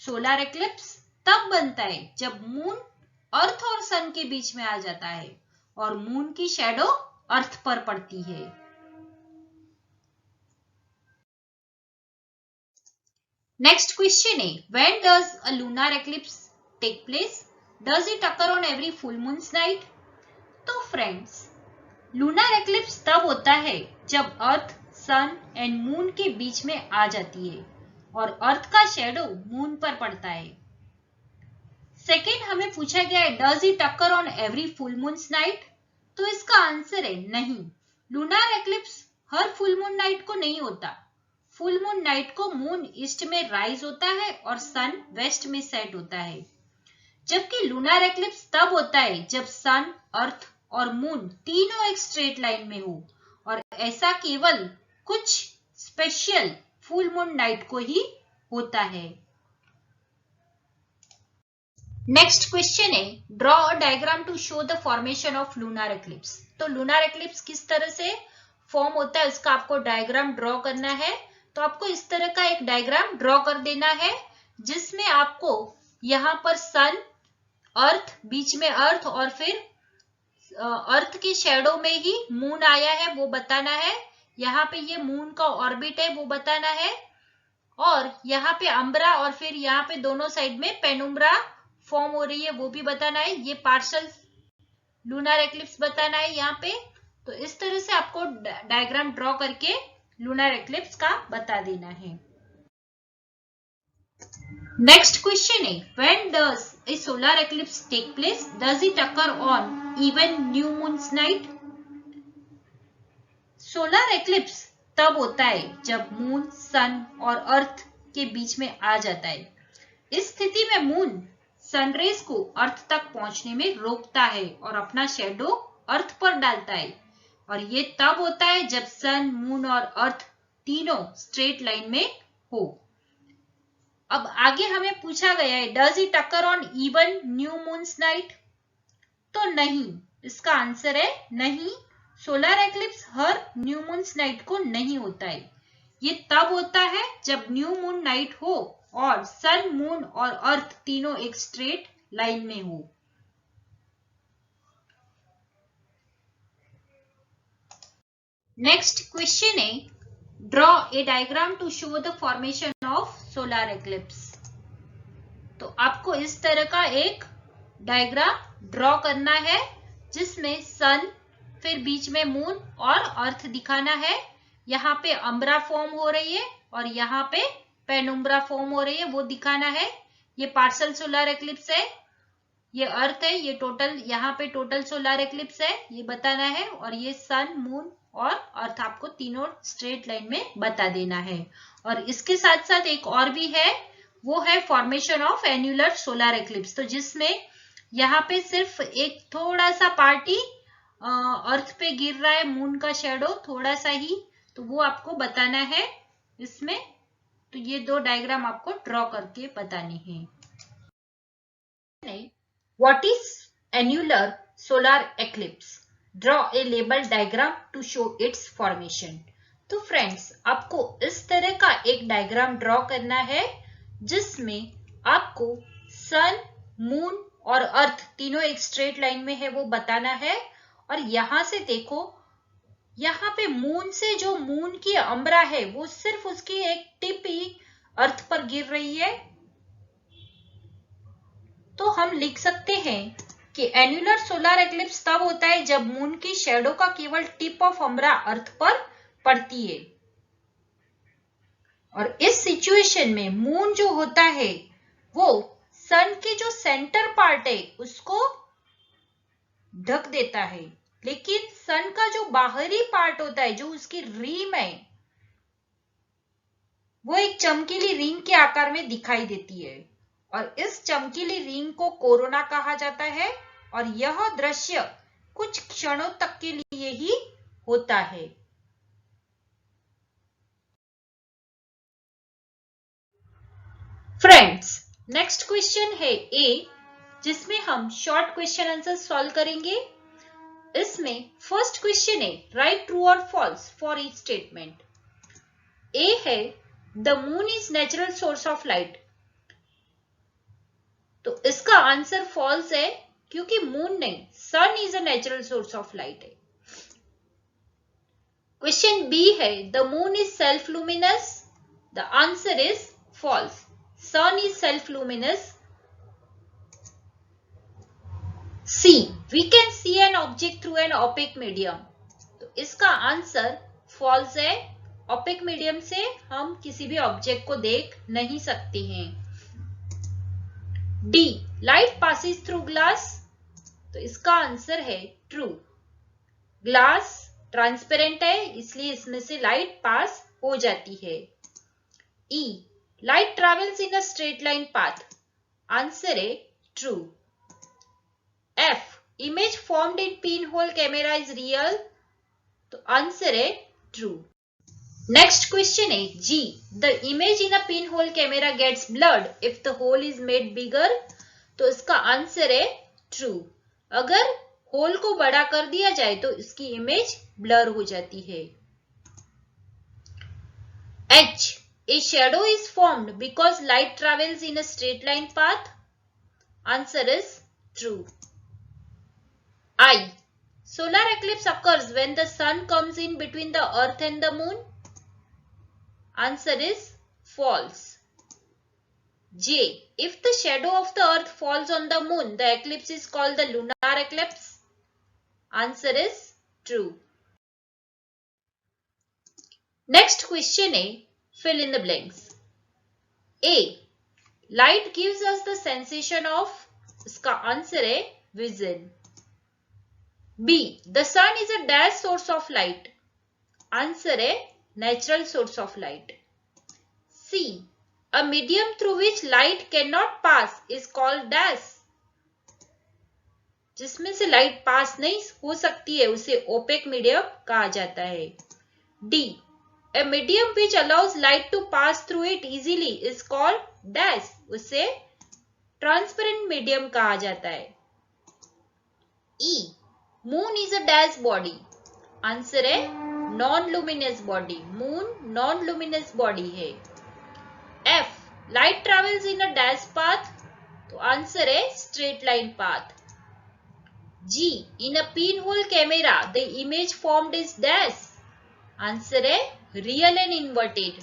Speaker 1: सोलर एक्लिप्स तब बनता है जब मून अर्थ और सन के बीच में आ जाता है और मून की शेडो अर्थ पर पड़ती है। नेक्स्ट क्वेश्चन है when does a lunar eclipse take place? Does it occur on every full moons night? तो फ्रेंड्स, लूनार एक्लिप्स तब होता है जब अर्थ सन एंड मून के बीच में आ जाती है और अर्थ का शेडो मून पर पड़ता है। सेकेंड हमें पूछा गया है does it occur on every full moons night? तो इसका आंसर है नहीं, लूनार एक्लिप्स हर फुल मून नाइट को नहीं होता। फुल मून नाइट को मून ईस्ट में राइज होता है और सन वेस्ट में सेट होता है, जबकि लूनार एक्लिप्स तब होता है जब सन, अर्थ और मून तीनों एक स्ट्रेट लाइन में हो, और ऐसा केवल कुछ स्पेशल फुल मून नाइट को ही होता है। नेक्स्ट क्वेश्चन है draw a diagram to show the formation of lunar eclipse. तो लूनार एक्लिप्स किस तरह से फॉर्म होता है उसका आपको डायग्राम ड्रॉ करना है। तो आपको इस तरह का एक डायग्राम ड्रॉ कर देना है जिसमें आपको यहाँ पर सन, अर्थ, बीच में अर्थ और फिर अर्थ के शेडो में ही मून आया है वो बताना है। यहाँ पे ये मून का ऑर्बिट है वो बताना है, और यहाँ पे अम्ब्रा और फिर यहाँ पे दोनों साइड में पेनुम्ब्रा फॉर्म हो रही है वो भी बताना है। ये पार्शियल लूनार एक्लिप्स बताना है यहाँ पे। तो इस तरह से आपको डायग्राम ड्रॉ करके लूनार एक्लिप्स का बता देना है। नेक्स्ट क्वेश्चन है when does a solar eclipse take place? Does it occur on even new moons night? Solar eclipse तब होता है जब मून, सन और अर्थ के बीच में आ जाता है। इस स्थिति में मून सनरेज को अर्थ तक पहुंचने में रोकता है और अपना शेडो अर्थ पर डालता है, और ये तब होता है जब सन, मून और अर्थ तीनों स्ट्रेट लाइन में हो। अब आगे हमें पूछा गया है does it occur on even new moons night? तो नहीं, इसका आंसर है नहीं, सोलर एक्लिप्स हर न्यू मून्स नाइट को नहीं होता है। ये तब होता है जब न्यू मून नाइट हो और सन, मून और अर्थ तीनों एक स्ट्रेट लाइन में हो। नेक्स्ट क्वेश्चन है draw a diagram to show the formation of solar eclipse. तो आपको इस तरह का एक डायग्राम ड्रॉ करना है जिसमें सन, फिर बीच में मून और अर्थ दिखाना है। यहाँ पे अम्ब्रा फॉर्म हो रही है और यहाँ पे पेनुम्ब्रा फॉर्म हो रही है वो दिखाना है। ये पार्शियल सोलर एक्लिप्स है, ये अर्थ है, ये टोटल यहाँ पे टोटल सोलर एक्लिप्स है ये बताना है, और ये सन, मून और अर्थ आपको तीनों स्ट्रेट लाइन में बता देना है। और इसके साथ साथ एक और भी है, वो है formation of annular solar eclipse. तो जिसमें यहाँ पे सिर्फ एक थोड़ा सा पार्ट ही अर्थ पे गिर रहा है, मून का शेडो थोड़ा सा ही, तो वो आपको बताना है इसमें। तो ये दो डायग्राम आपको ड्रॉ करके बताने हैं। What is annular solar eclipse? Draw a label diagram to show its formation. तो फ्रेंड्स, आपको इस तरह का एक डायग्राम ड्रॉ करना है जिसमें आपको सन, मून और अर्थ तीनों एक स्ट्रेट लाइन में है वो बताना है। और यहां से देखो, यहाँ पे मून से जो मून की अम्ब्रा है वो सिर्फ उसकी एक टिप ही अर्थ पर गिर रही है। तो हम लिख सकते हैं कि एन्युलर सोलर एक्लिप्स तब होता है जब मून की शेडो का केवल टिप ऑफ अम्ब्रा अर्थ पर पड़ती है, और इस सिचुएशन में मून जो होता है वो सन के जो सेंटर पार्ट है उसको ढक देता है, लेकिन सन का जो बाहरी पार्ट होता है, जो उसकी रिम है, वो एक चमकीली रिंग के आकार में दिखाई देती है और इस चमकीली रिंग को कोरोना कहा जाता है और यह दृश्य कुछ क्षणों तक के लिए ही होता है। फ्रेंड्स, नेक्स्ट क्वेश्चन है ए, जिसमें हम शॉर्ट क्वेश्चन आंसर सॉल्व करेंगे। इसमें फर्स्ट क्वेश्चन है राइट ट्रू और false for each statement. A है the moon is natural source of light, तो इसका आंसर फॉल्स है क्योंकि मून नहीं, sun is a natural source of light है। क्वेश्चन बी है the moon is self luminous, the answer is false, sun is self luminous. C. We can see an object through an opaque medium. तो इसका answer false है, OPEC medium से हम किसी भी object को देख नहीं सकते हैं। D. Light passes through glass. तो इसका आंसर है ट्रू, ग्लास ट्रांसपेरेंट है इसलिए इसमें से लाइट पास हो जाती है। E. Light travels in a straight line path. Answer है true. F. Image formed in pinhole camera is real. तो आंसर है ट्रू। नेक्स्ट क्वेश्चन है G. The image in a pinhole camera gets blurred if the hole is made bigger. तो इसका answer है true, अगर whole को बड़ा कर दिया जाए तो इसकी इमेज ब्लर हो जाती है। H. A shadow is formed because light travels in a straight line path. Answer is true. I. Solar eclipse occurs when the sun comes in between the earth and the moon. Answer is false. J. If the shadow of the earth falls on the moon, the eclipse is called the lunar eclipse. Answer is true. Next question is fill in the blanks. A. Light gives us the sensation of, इसका answer है vision. B. The sun is a dash source of light. Answer है natural source of light. C. A medium through which light cannot pass is called dash. जिसमें से light pass नहीं हो सकती है उसे ओपेक मीडियम कहा जाता है। D. A medium which allows light to pass through it easily is called dash. उसे ट्रांसपेरेंट मीडियम कहा जाता है। E. Moon is a dash body, answer है non luminous body, moon non luminous body है। F. Light travels in a dash path, तो answer है straight line path. G. In a pin hole camera the image formed is dash, answer है real and inverted.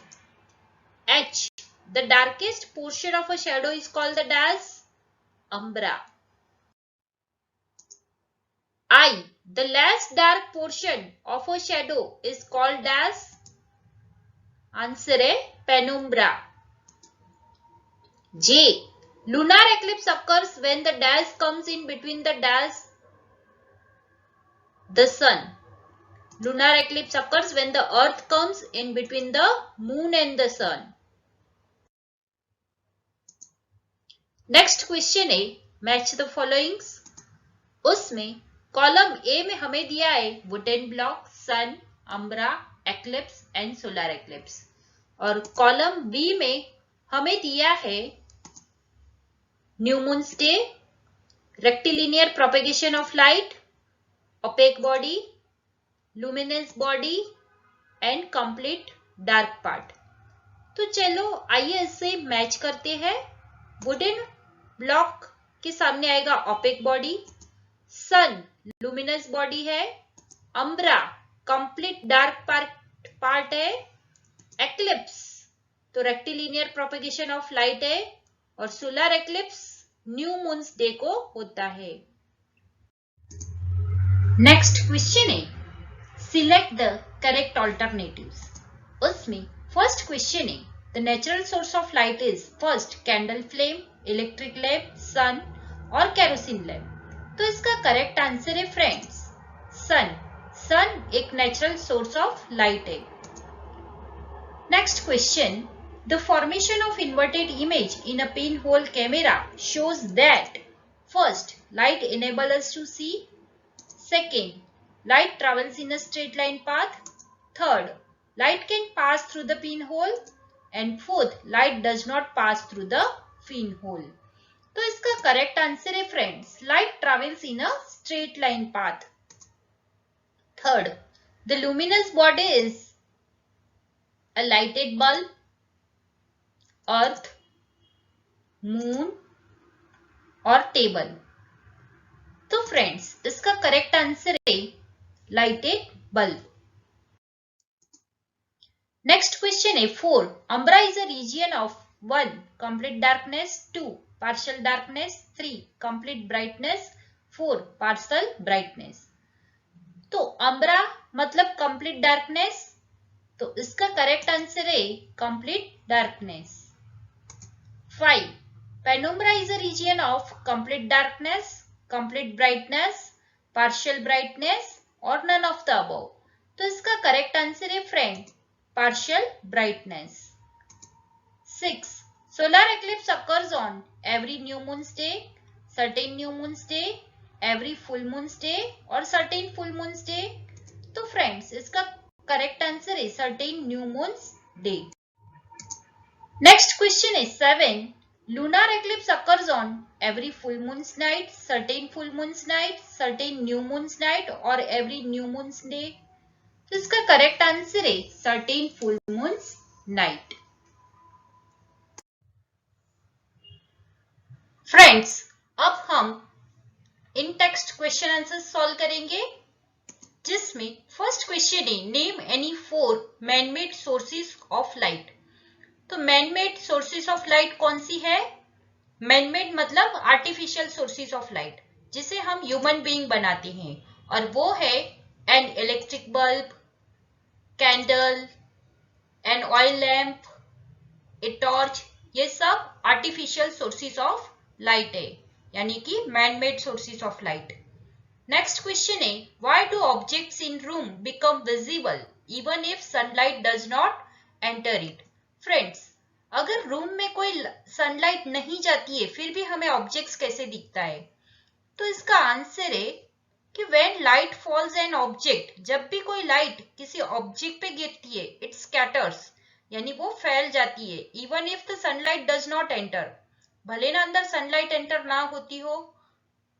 Speaker 1: H. The darkest portion of a shadow is called the dash, umbra. I. The last dark portion of a shadow is called as, answer है penumbra. J. Lunar eclipse occurs when the dash comes in between the dash, the sun. Lunar eclipse occurs when the earth comes in between the moon and the sun. Next question है match the followings. उसमें column A में हमें दिया है wooden block, sun, umbra, eclipse and solar eclipse, और column B में हमें दिया है new moons day, rectilinear propagation of light, opaque body, luminous body and complete dark part. तो चलो आइए इससे मैच करते हैं। वुडन ब्लॉक के सामने आएगा opaque body, sun luminous body है, अम्ब्रा कंप्लीट डार्क पार्ट है, एक्लिप्स तो रेक्टिलिनियर प्रोपेगेशन ऑफ लाइट है, और solar eclipse new moons day को होता है। नेक्स्ट क्वेश्चन है सिलेक्ट द करेक्ट ऑल्टरनेटिव्स। उसमें फर्स्ट क्वेश्चन है the natural source of light is first candle flame, electric lamp, sun और केरोसिन लैम्प। तो इसका करेक्ट आंसर है फ्रेंड्स सन। सन एक नेचुरल सोर्स ऑफ लाइट है। Next question, the formation of inverted image in a pinhole camera shows that first, light enables us to see. Second, light travels in a straight line path. Third, light can pass through the pinhole. And fourth, light does not pass through the pinhole. तो इसका correct answer है friends light travels in a straight line path. Third, the luminous body is a lighted bulb, earth, moon और table. तो friends इसका correct answer है lighted bulb. Next question है 4, umbra is a region of 1 complete darkness, 2 partial darkness, 3 complete brightness, 4 partial brightness. तो umbra मतलब complete darkness, तो इसका correct answer है complete darkness. 5, penumbra is a region of complete darkness, complete brightness, partial brightness और none of the above. तो इसका correct answer है friend partial brightness. 6, solar eclipse occurs on every new moon's day, certain new moon's day, every full moon's day और certain full moon's day। तो friends इसका correct answer है certain new moon's day। Next question है 7, lunar eclipse occurs on every full moon's night, certain full moon's night, certain new moon's night और every new moon's day। तो इसका correct answer है certain full moons night. Friends अब हम इन text question answer solve करेंगे, जिसमें first question है name any 4 man-made sources of light. तो मैन-मेड सोर्सेस ऑफ लाइट कौन सी है? मैन-मेड मतलब आर्टिफिशियल सोर्सेस ऑफ लाइट जिसे हम ह्यूमन बीइंग बनाते हैं, और वो है an electric bulb, candle, an oil lamp, a torch. ये सब आर्टिफिशियल सोर्सेस ऑफ लाइट है, यानी कि man made sources of light. Next question है why do objects in room become visible even if sunlight does not enter it. Friends अगर room में कोई sunlight नहीं जाती है फिर भी हमें ऑब्जेक्ट्स कैसे दिखता है? तो इसका आंसर है कि when light falls an object, जब भी कोई लाइट किसी ऑब्जेक्ट पे गिरती है it scatters, यानी वो फैल जाती है। even if the sunlight does not enter, भले ना अंदर सनलाइट एंटर ना होती हो।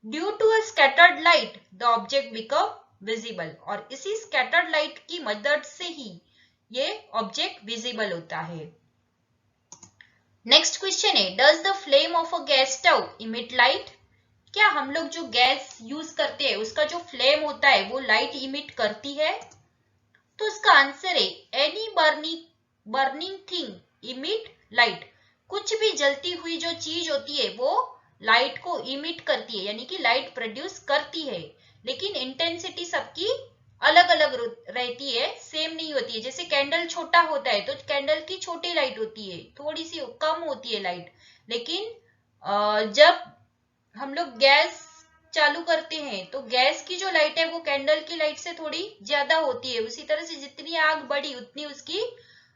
Speaker 1: due to a scattered light the object become visible, और इसी scattered light की मदद से ही ये ऑब्जेक्ट विजिबल होता है। नेक्स्ट क्वेश्चन है does the flame of a gas stove emit light? क्या हम लोग जो गैस यूज करते हैं उसका जो फ्लेम होता है वो लाइट इमिट करती है? तो इसका आंसर है any burning thing emit light. कुछ भी जलती हुई जो चीज होती है वो लाइट को इमिट करती है, यानी कि लाइट प्रोड्यूस करती है, लेकिन इंटेंसिटी सबकी अलग अलग रहती है, सेम नहीं होती है। जैसे कैंडल छोटा होता है तो कैंडल की छोटी लाइट होती है, थोड़ी सी कम होती है लाइट, लेकिन जब हम लोग गैस चालू करते हैं तो गैस की जो लाइट है वो कैंडल की लाइट से थोड़ी ज्यादा होती है। उसी तरह से जितनी आग बढ़ी उतनी उसकी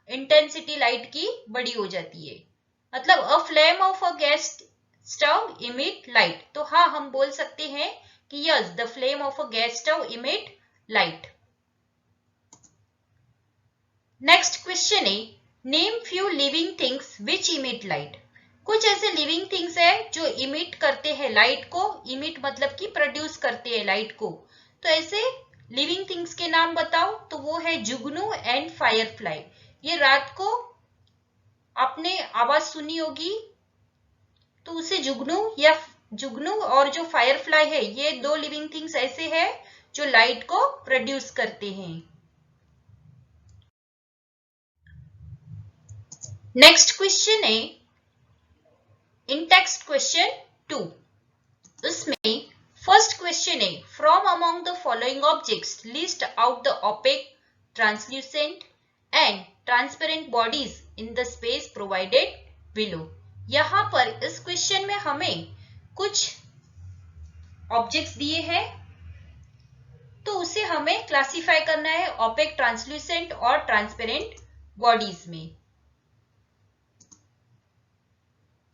Speaker 1: इंटेंसिटी लाइट की बड़ी हो जाती है। मतलब a flame of a gas stove emit light. तो हाँ हम बोल सकते हैं कि yes the flame of a gas stove emit light. Next question है name few living things which emit light. कुछ ऐसे लिविंग थिंग्स है जो इमिट करते हैं लाइट को। इमिट मतलब कि प्रोड्यूस करते हैं लाइट को। तो ऐसे लिविंग थिंग्स के नाम बताओ। तो वो है जुगनू एंड फायरफ्लाई। ये रात को आपने आवाज सुनी होगी तो उसे जुगनू और जो फायरफ्लाई है ये 2 लिविंग थिंग्स ऐसे है जो लाइट को प्रोड्यूस करते हैं। नेक्स्ट क्वेश्चन है इन टेक्स्ट क्वेश्चन 2। इसमें फर्स्ट क्वेश्चन है from among the following objects list out the OPEC, translucent and transparent bodies in the space provided below. यहाँ पर इस क्वेश्चन में हमें कुछ ऑब्जेक्ट्स दिए हैं, तो उसे हमें क्लासिफाई करना है ओपेक, ट्रांसल्यूसेंट और ट्रांसपेरेंट बॉडीज में।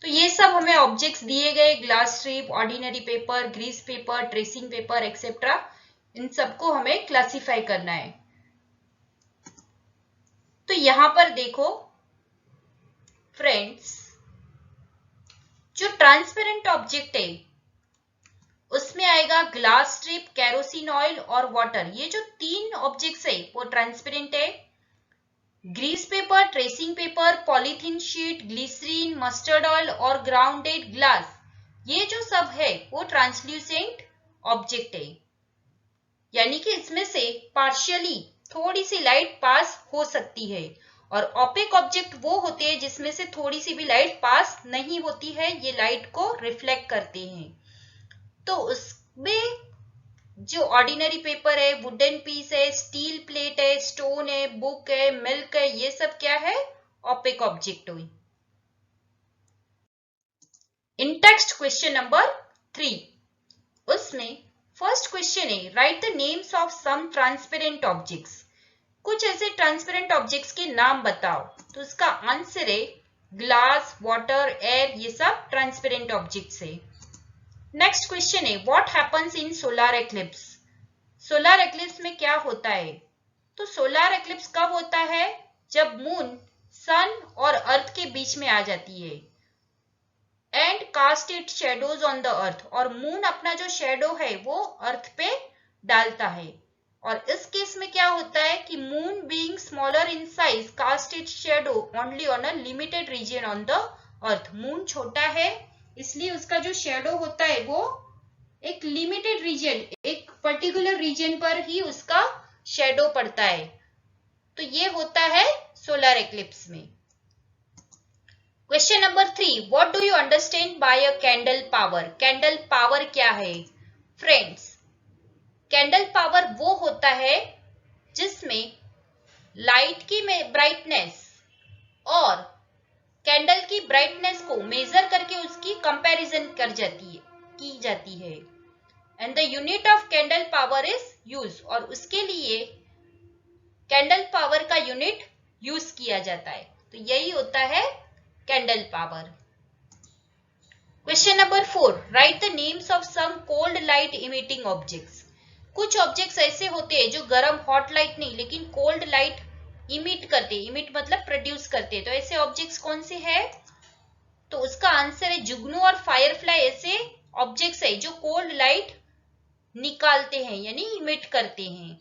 Speaker 1: तो ये सब हमें ऑब्जेक्ट्स दिए गए, glass strip, ordinary paper, grease paper, tracing paper etcetera, इन सबको हमें क्लासिफाई करना है। तो यहां पर देखो फ्रेंड्स, जो ट्रांसपेरेंट ऑब्जेक्ट है उसमें आएगा ग्लास स्ट्रिप, केरोसिन ऑयल और वाटर। ये जो तीन ऑब्जेक्ट्स है वो ट्रांसपेरेंट है। Grease paper, tracing paper, polythene sheet, glycerine, mustard oil और ग्राउंडेड ग्लास, ये जो सब है वो ट्रांसल्यूसेंट ऑब्जेक्ट है, यानी कि इसमें से पार्शियली थोड़ी सी लाइट पास हो सकती है। और ओपेक ऑब्जेक्ट वो होते हैं जिसमें से थोड़ी सी भी लाइट पास नहीं होती है, ये लाइट को रिफ्लेक्ट करते हैं। तो उसमें जो ऑर्डिनरी पेपर है, वुडन पीस है, स्टील प्लेट है, स्टोन है, बुक है, मिल्क है, ये सब क्या है? ओपेक ऑब्जेक्ट हुई। इन टेक्स्ट क्वेश्चन नंबर 3, उसमें फर्स्ट क्वेश्चन है write the names of some transparent objects. कुछ ऐसे ट्रांसपेरेंट ऑब्जेक्ट्स के नाम बताओ। तो इसका आंसर है ग्लास, वाटर, एयर, ये सब ट्रांसपेरेंट ऑब्जेक्ट्स है। नेक्स्ट क्वेश्चन है what happens in solar eclipse. Solar eclipse में क्या होता है? तो सोलर एक्लिप्स कब होता है? जब मून सन और अर्थ के बीच में आ जाती है। And cast it shadows on the earth, और मून अपना जो शेडो है वो अर्थ पे डालता है। और इस केस में क्या होता है कि moon being smaller in size cast it shadow only on a limited region on the earth. Moon छोटा है इसलिए उसका जो शेडो होता है वो एक लिमिटेड रीजन, एक पर्टिकुलर रीजन पर ही उसका शेडो पड़ता है। तो ये होता है सोलर एक्लिप्स में। Question number 3, what do you understand by a candle power. Candle power क्या है? फ्रेंड्स, कैंडल पावर वो होता है जिसमें लाइट की ब्राइटनेस और कैंडल की ब्राइटनेस को मेजर करके उसकी कंपैरिजन की जाती है। And the unit of candle power is use, और उसके लिए कैंडल पावर का यूनिट यूज किया जाता है। तो यही होता है candle power. Question number 4, write the names of some cold light emitting objects. कुछ ऑब्जेक्ट्स ऐसे होते हैं जो गर्म हॉट लाइट नहीं लेकिन कोल्ड लाइट इमिट करते, इमिट मतलब प्रोड्यूस करते। तो ऐसे ऑब्जेक्ट्स कौन से हैं? तो उसका आंसर है जुगनू और फायरफ्लाई। ऐसे ऑब्जेक्ट्स है जो कोल्ड लाइट निकालते हैं यानी इमिट करते हैं।